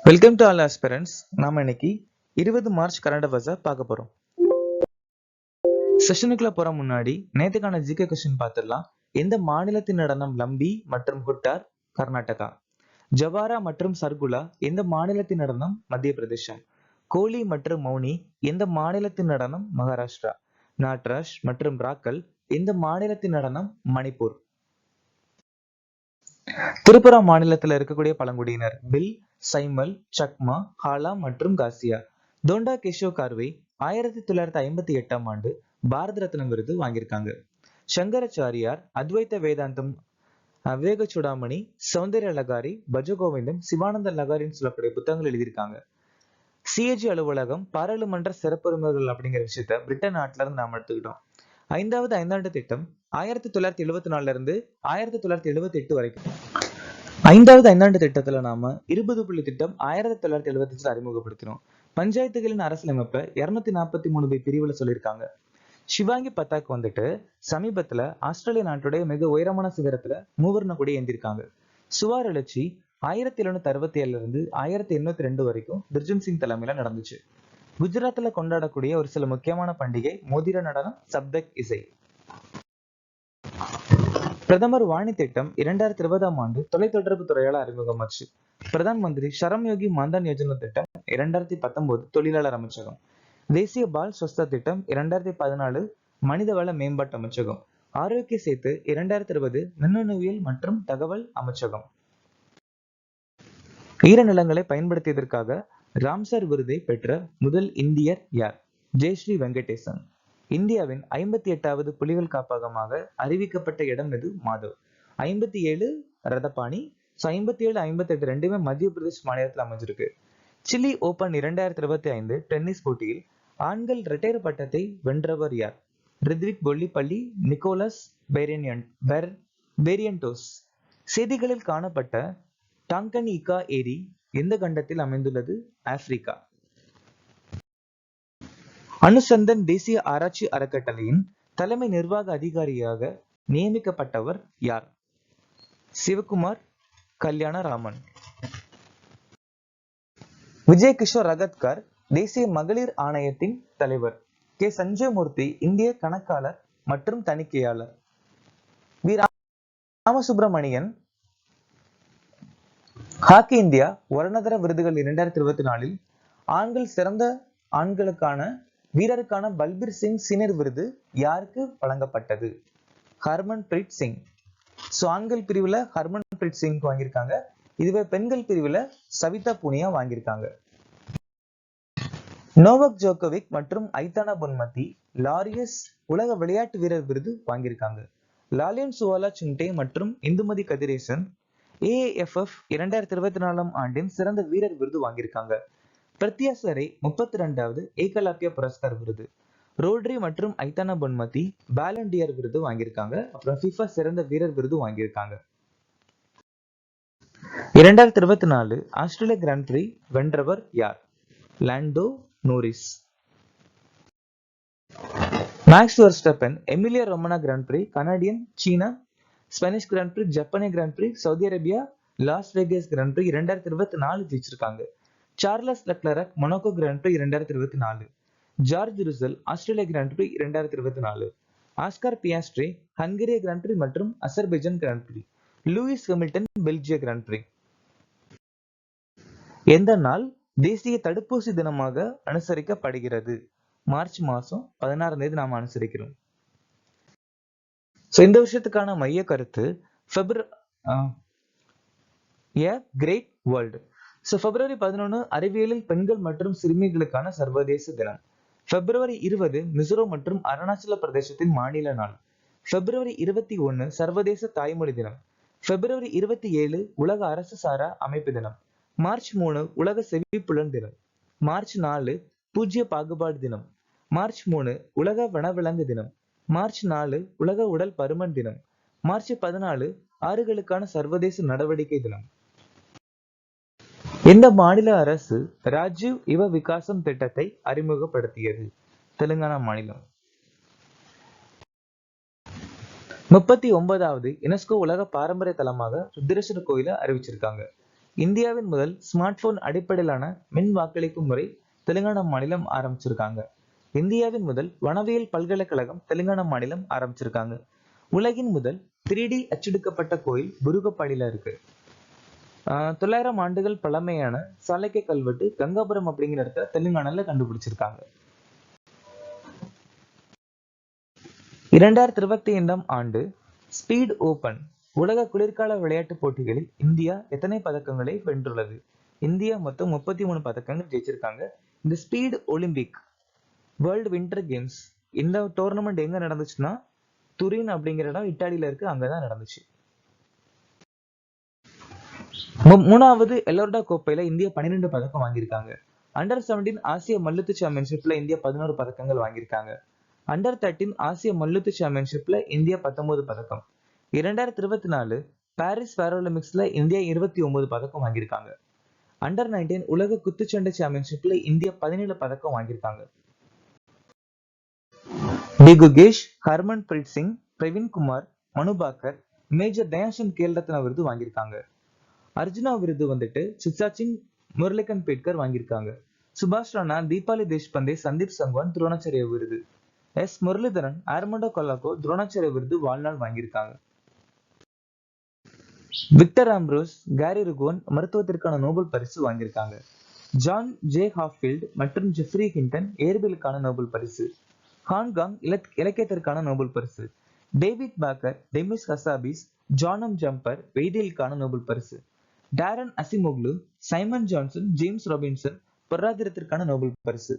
Welcome to all aspirants. நாம இன்னைக்கு 20 March current அஃபேர்ஸை பார்க்க போறோம். செஷனுக்குள்ள போற முன்னாடி நேத்துக்கான ஜிகே கொஸ்டின் பார்த்துடலாம். எந்த மாநிலத்தின் நடனம் லம்பி மற்றும் ஹுட்டார்? கர்நாடகா. ஜவாரா மற்றும் சர்குலா எந்த மாநிலத்தின் நடனம்? மத்திய பிரதேசம். கோலி மற்றும் மௌனி எந்த மாநிலத்தின் நடனம்? மகாராஷ்டிரா. நாட்ராஜ் மற்றும் ராக்கல் எந்த மாநிலத்தின் நடனம்? மணிப்பூர். திரிபுரா மாநிலத்தில் இருக்கக்கூடிய பழங்குடியினர் பில், சைமல், சக்மா, ஹாலா மற்றும் காசியா. தோண்டா கேஷவ் கார்வே 1958ஆம் ஆண்டு பாரத ரத்னம் விருது வாங்கியிருக்காங்க. சங்கராச்சாரியார் அத்வைத வேதாந்தம், விவேக சூடாமணி, சௌந்தர்ய லகாரி, பஜகோவிந்தம், சிவானந்த லகாரின்னு சொல்லக்கூடிய புத்தகங்கள் எழுதியிருக்காங்க. சிஏஜி அலுவலகம் பாராளுமன்ற சிறப்புரிமைகள் அப்படிங்கிற விஷயத்த பிரிட்டன் நாட்டுல இருந்து நாம எடுத்துக்கிட்டோம். ஐந்தாவது ஐந்தாண்டு திட்டம் 1974 இருந்து 1978 வரைக்கும். ஐந்தாவது ஐந்தாண்டு திட்டத்துல நாம 20 புள்ளி திட்டம் 1975 அறிமுகப்படுத்தினோம். பஞ்சாயத்துகளின் அரசியலமைப்பை 243 பிரிவுல சொல்லியிருக்காங்க. சிவாங்கி பத்தாக் வந்துட்டு சமீபத்துல ஆஸ்திரேலிய நாட்டுடைய மிக உயரமான சிகரத்துல மூவர்ண கொடி ஏந்திருக்காங்க. சுவார் எழுச்சி 1767 இருந்து 1802 வரைக்கும் துர்ஜன் சிங் தலைமையில நடந்துச்சு. குஜராத்ல கொண்டாடக்கூடிய ஒரு சில முக்கியமான பண்டிகை மோதிர நடனம், சப்தக் இசை. பிரதமர் வாணி திட்டம் 2020ஆம் ஆண்டு தொலைத்தொடர்பு துறையால அறிமுகமாச்சு. பிரதான் மந்திரி ஷரம் யோகி மான்தான் யோஜனா திட்டம் 2019 தொழிலாளர் அமைச்சகம். தேசிய பால் ஸ்வஸ்தா திட்டம் 2014 மனிதவள மேம்பாட்டு அமைச்சகம். ஆரோக்கிய சேத்து 2020 மின்னணுவியல் மற்றும் தகவல் அமைச்சகம். ஈரநிலங்களை பயன்படுத்தியதற்காக ராம்சர் விருதை பெற்ற முதல் இந்தியர் யார்? ஜெயஸ்ரீ வெங்கடேசன். இந்தியாவின் 58வது புலிகள் காப்பகமாக அறிவிக்கப்பட்ட இடம் எது? மாதவ். 57 ரதபாணி. 57, 58 ரெண்டுமே மத்திய பிரதேஷ் மாநிலத்தில் அமைஞ்சிருக்கு. சில்லி ஓபன் 2025 டென்னிஸ் போட்டியில் ஆண்கள் இரட்டையர் பட்டத்தை வென்றவர் யார்? ரித்விக் பொல்லிப்பள்ளி, நிக்கோலஸ் பேரியன்டோஸ். செய்திகளில் காணப்பட்ட டாங்கன்யிகா ஏரி எந்த கண்டத்தில் அமைந்துள்ளது? ஆப்பிரிக்கா. அனுசந்தன் தேசிய ஆராய்ச்சி அறக்கட்டளையின் தலைமை நிர்வாக அதிகாரியாக நியமிக்கப்பட்டவர் யார்? சிவகுமார் கல்யாணராமன். விஜய் கிஷோர் ரகத்கர் தேசிய மகளிர் ஆணையத்தின் தலைவர். கே சஞ்சய் மூர்த்தி இந்திய கணக்காளர் மற்றும் தணிக்கையாளர். வி ராமசுப்ரமணியன் ஹாக்கி இந்தியா வருணதர விருதுகள் 2024 ஆண்கள் சிறந்த ஆண்களுக்கான வீரருக்கான பல்பீர் சிங் சீனியர் விருது யாருக்கு வழங்கப்பட்டது? ஹர்மன் பிரீத் சிங். ஆண்கள் பிரிவுல ஹர்மன் பிரீத் சிங் வாங்கியிருக்காங்க. இதுவே பெண்கள் பிரிவுல சவிதா பூனியா வாங்கியிருக்காங்க. நோவக் ஜோகோவிக் மற்றும் ஐதானா பொன்மதி லாரியஸ் உலக விளையாட்டு வீரர் விருது வாங்கியிருக்காங்க. லாலியன் சுவாலா சுண்டே மற்றும் இந்துமதி கதிரேசன் AAFF 2024ஆம் ஆண்டின் சிறந்த வீரர் விருது வாங்கியிருக்காங்க. பிரத்யாசரை 32வது ஏகலவ்யா புரஸ்கார் விருது. ரோட்ரி மற்றும் ஐதானா பொன்மதி பாலண்டியர் விருது வாங்கியிருக்காங்க. அப்புறம் FIFA சிறந்த வீரர் விருது வாங்கியிருக்காங்க. 2024 ஆஸ்திரேலிய கிராண்ட் பிரி வென்றவர் யார்? Lando Norris. Max Verstappen Emilia Romagna grand prix Canadian, சீனா, ஸ்பானிஷ் கிராண்ட் பிரி, ஜப்பானிய grand prix, Saudi Arabia, Las Vegas grand prix 2024 ஜெயிச்சிருக்காங்க. Charles லெக்லரக் Monaco grand prix 2024. George ருசல் Australia grand prix 2024. Oscar பியாஸ்ட்ரே ஹங்கேரிய grand பிரி மற்றும் Azerbaijan grand பிரி. Lewis Hamilton பெல்ஜிய grand பிரி. எந்த நாள் தேசிய தடுப்பூசி தினமாக அனுசரிக்கப்படுகிறது? மார்ச் மாசம் 16ஆம் தேதி நாம அனுசரிக்கிறோம். இந்த விஷயத்துக்கான மைய கருத்து கிரேட் வேர்ல்டு. பிப்ரவரி 11 அறிவியலில் பெண்கள் மற்றும் சிறுமிகளுக்கான சர்வதேச தினம். பிப்ரவரி 20 மிசோரம் மற்றும் அருணாச்சல பிரதேசத்தின் மாநில நாள். பிப்ரவரி 21 சர்வதேச தாய்மொழி தினம். பிப்ரவரி 27 உலக அரசு சாரா அமைப்பு தினம். மார்ச் 3 உலக செவிப்புலன் தினம். மார்ச் 4 பூஜ்ய பாகுபாடு தினம். மார்ச் 3 உலக வனவிலங்கு தினம். மார்ச் 4 உலக உடல் பருமன் தினம். மார்ச் 14 ஆறுகளுக்கான சர்வதேச நடவடிக்கை தினம். எந்த மாநில அரசு ராஜீவ் யுவ விகாசம் திட்டத்தை அறிமுகப்படுத்தியது? தெலுங்கானா மாநிலம். 39வது யுனெஸ்கோ உலக பாரம்பரிய தலமாக ருத்ரேஸ்வரர் கோயிலை அறிவிச்சிருக்காங்க. இந்தியாவின் முதல் ஸ்மார்ட் போன் அடிப்படையிலான மின் வாக்களிப்பு முறை தெலுங்கானா மாநிலம் ஆரம்பிச்சிருக்காங்க. இந்தியாவின் முதல் வனவியல் பல்கலைக்கழகம் தெலுங்கானா மாநிலம் ஆரம்பிச்சிருக்காங்க. உலகின் முதல் 3D அச்சடிக்கப்பட்ட கோயில் புருகப்பாடியில இருக்கு. 900 ஆண்டுகள் பழமையான சாளுக்கிய கல்வெட்டு கங்காபுரம் அப்படிங்கிற இடத்துல தெலுங்கானால கண்டுபிடிச்சிருக்காங்க. 2025ஆம் ஆண்டு ஸ்பீட் ஓபன் உலக குளிர்கால விளையாட்டுப் போட்டிகளில் இந்தியா எத்தனை பதக்கங்களை வென்றுள்ளது? இந்தியா மொத்தம் 33 பதக்கங்கள் ஜெயிச்சிருக்காங்க. இந்த speed Olympic world winter games இந்த டோர்னமெண்ட் எங்க நடந்துச்சுன்னா துரின் அப்படிங்கிற இடம் இத்தாலியில இருக்கு, அங்கதான் நடந்துச்சு. மூணாவது எல்லோர்டா கோப்பையில இந்தியா 12 பதக்கம் வாங்கியிருக்காங்க. அண்டர் 17 ஆசிய மல்யுத்த சாம்பியன்ஷிப்ல இந்தியா 11 பதக்கங்கள் வாங்கியிருக்காங்க. அண்டர் 13 ஆசிய மல்யுத்த சாம்பியன்ஷிப்ல இந்தியா 19 பதக்கம். 2024 பாரிஸ் பாராலிம்பிக்ஸ்ல இந்தியா 29 பதக்கம் வாங்கியிருக்காங்க. அண்டர் 19 உலக குத்துச்சண்டை சாம்பியன்ஷிப்ல இந்தியா 17 பதக்கம் வாங்கியிருக்காங்க. டி குகேஷ், ஹர்மன் பிரீத் சிங், பிரவீன் குமார், மனு பாக்கர், மேஜர் தயாசந்த் கேல் ரத்னா விருது வாங்கியிருக்காங்க. அர்ஜுனா விருது வந்துட்டு சிச்சாச்சிங் முரளிகன் பேட்கர் வாங்கியிருக்காங்க. சுபாஷ் ராணா, தீபாலி தேஷ்பந்தே, சந்தீப் சங்வான் துரோணாச்சாரிய விருது. S Muralidharan, Armando Colaco Dronacharya விருது வாழ்நாள் வாங்கியிருக்காங்க. விக்டர் ஆம்ப்ரோஸ், கேரி ருகுவன் மருத்துவத்திற்கான நோபல் பரிசு வாங்கியிருக்காங்க. ஜான் ஜே ஹாஃபீல்ட் மற்றும் ஜெஃப்ரி ஹிண்டன் இயற்பியலுக்கான நோபல் பரிசு. ஹாங்காங் இலக்கியத்திற்கான நோபல் பரிசு. டேவிட் பாக்கர், டெமிஸ் ஹசாபிஸ், ஜானம் ஜம்பர் வேதியியலுக்கான நோபல் பரிசு. Daron Acemoglu, Simon Johnson, James Robinson பொருளாதாரத்திற்கான நோபல் பரிசு.